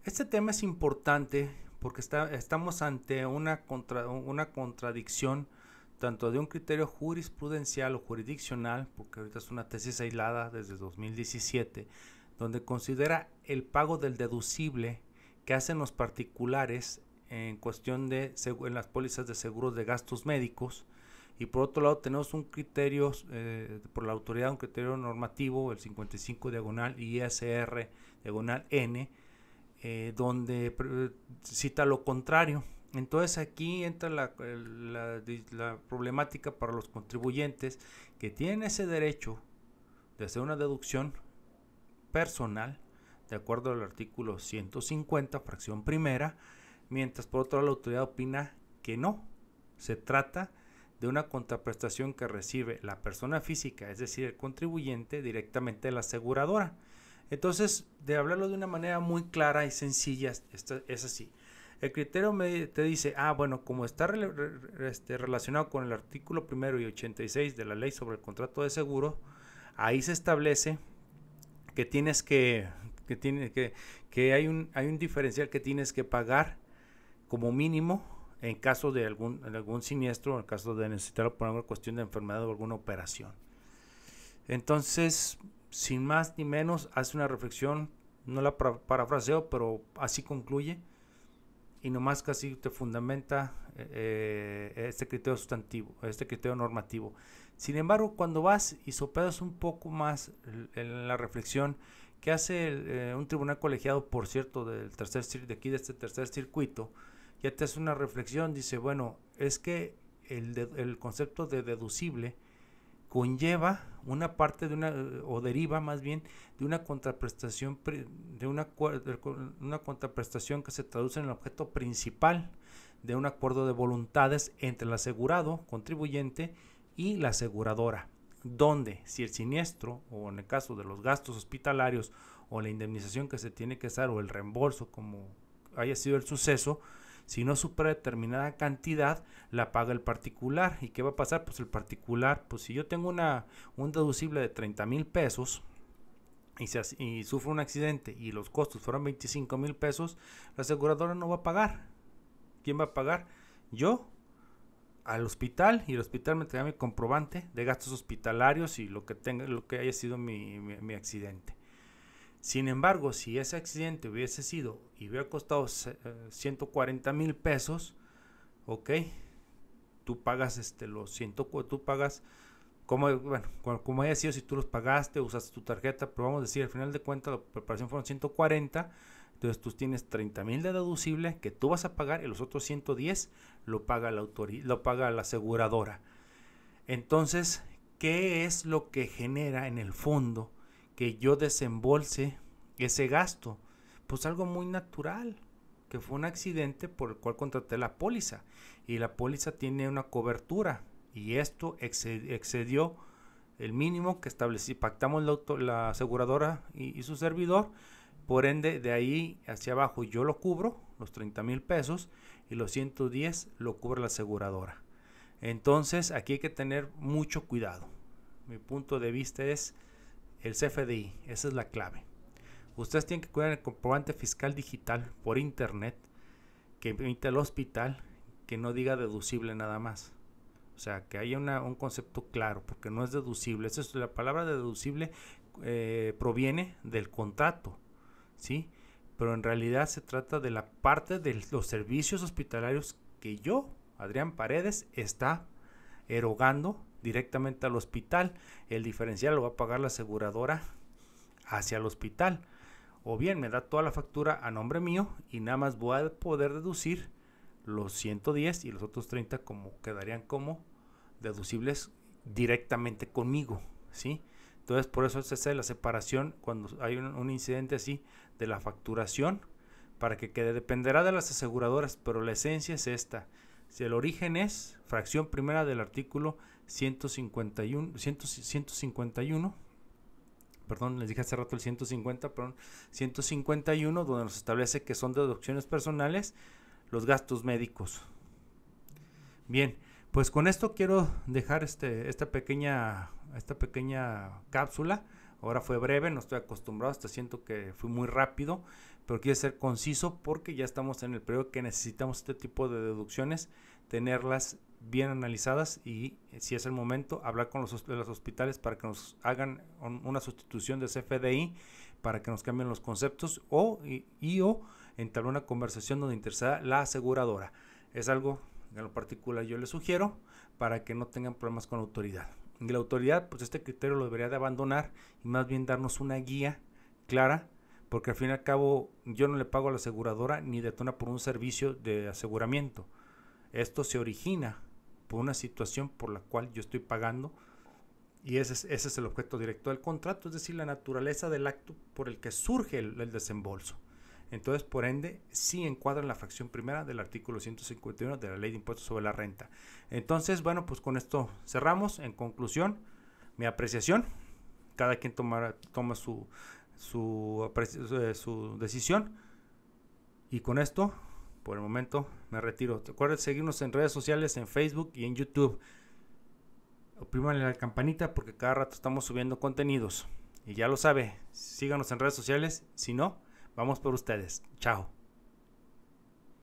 Este tema es importante porque estamos ante una contradicción tanto de un criterio jurisprudencial o jurisdiccional, porque ahorita es una tesis aislada desde 2017, donde considera el pago del deducible que hacen los particulares en cuestión de en las pólizas de seguros de gastos médicos, y por otro lado tenemos un criterio por la autoridad, un criterio normativo, el 55 diagonal ISR diagonal N, donde cita lo contrario. Entonces aquí entra la problemática para los contribuyentes que tienen ese derecho de hacer una deducción personal de acuerdo al artículo 150 fracción primera, mientras por otro lado la autoridad opina que no, se trata de una contraprestación que recibe la persona física, es decir, el contribuyente, directamente de la aseguradora. Entonces, de hablarlo de una manera muy clara y sencilla, es así. El criterio te dice, bueno, como está relacionado con el artículo primero y 86 de la ley sobre el contrato de seguro, ahí se establece que tienes que hay un diferencial que tienes que pagar como mínimo en caso de algún siniestro, en caso de necesitar por alguna cuestión de enfermedad o alguna operación. Entonces, sin más ni menos, hace una reflexión, no la parafraseo, pero así concluye, y nomás casi te fundamenta este criterio sustantivo, este criterio normativo. Sin embargo, cuando vas y sopedas un poco más en la reflexión que hace un tribunal colegiado, por cierto, de este tercer circuito, ya te hace una reflexión, dice, bueno, es que el concepto de deducible conlleva una parte o deriva más bien de una contraprestación, una contraprestación que se traduce en el objeto principal de un acuerdo de voluntades entre el asegurado, contribuyente, y la aseguradora, donde si el siniestro, o en el caso de los gastos hospitalarios, o la indemnización que se tiene que dar, o el reembolso, como haya sido el suceso, si no supera determinada cantidad, la paga el particular. ¿Y qué va a pasar? Pues el particular, pues si yo tengo un deducible de 30,000 pesos y sufro un accidente y los costos fueron 25,000 pesos, la aseguradora no va a pagar. ¿Quién va a pagar? Yo, al hospital, y el hospital me entrega mi comprobante de gastos hospitalarios y lo que haya sido mi accidente. Sin embargo, si ese accidente hubiese sido y hubiera costado 140,000 pesos, ok, tú pagas tú pagas como haya sido, si tú los pagaste, usaste tu tarjeta, pero vamos a decir, al final de cuentas la preparación fueron 140, entonces tú tienes 30,000 de deducible que tú vas a pagar y los otros 110 lo paga la aseguradora. Entonces, ¿qué es lo que genera en el fondo que yo desembolse ese gasto? Pues algo muy natural, que fue un accidente por el cual contraté la póliza, y la póliza tiene una cobertura, y esto excedió el mínimo que pactamos la aseguradora y su servidor. Por ende, de ahí hacia abajo yo lo cubro, los 30,000 pesos, y los 110 lo cubre la aseguradora. Entonces aquí hay que tener mucho cuidado. Mi punto de vista es el CFDI, esa es la clave. Ustedes tienen que cuidar el comprobante fiscal digital por internet que emite el hospital, que no diga deducible nada más. O sea, que haya un concepto claro, porque no es deducible. La palabra de deducible proviene del contrato, ¿sí? Pero en realidad se trata de la parte de los servicios hospitalarios que yo, Adrián Paredes, está erogando directamente al hospital. El diferencial lo va a pagar la aseguradora hacia el hospital, o bien me da toda la factura a nombre mío y nada más voy a poder deducir los 110 y los otros 30 quedarían como deducibles directamente conmigo, ¿sí? Entonces por eso se hace la separación cuando hay un incidente así de la facturación, para que dependerá de las aseguradoras, pero la esencia es esta. Si el origen es fracción primera del artículo 151, perdón, les dije hace rato el 150, perdón, 151, donde nos establece que son deducciones personales los gastos médicos. Bien, pues con esto quiero dejar esta pequeña cápsula Ahora fue breve, no estoy acostumbrado, hasta siento que fui muy rápido, pero quiero ser conciso porque ya estamos en el periodo que necesitamos este tipo de deducciones, tenerlas bien analizadas y si es el momento, hablar con los hospitales para que nos hagan una sustitución de CFDI, para que nos cambien los conceptos o entablar una conversación donde interesa la aseguradora. Es algo en lo particular yo les sugiero para que no tengan problemas con la autoridad. Y la autoridad, pues este criterio lo debería de abandonar y más bien darnos una guía clara, porque al fin y al cabo yo no le pago a la aseguradora ni detona por un servicio de aseguramiento. Esto se origina por una situación por la cual yo estoy pagando y ese es el objeto directo del contrato, es decir, la naturaleza del acto por el que surge el desembolso. Entonces, por ende, sí encuadra en la fracción primera del artículo 151 de la Ley de Impuestos sobre la Renta. Entonces, bueno, pues con esto cerramos. En conclusión, mi apreciación, cada quien toma su decisión. Y con esto, por el momento, me retiro. Recuerden seguirnos en redes sociales, en Facebook y en YouTube. Oprímanle la campanita porque cada rato estamos subiendo contenidos. Y ya lo sabe, síganos en redes sociales. Si no, vamos por ustedes. Chao.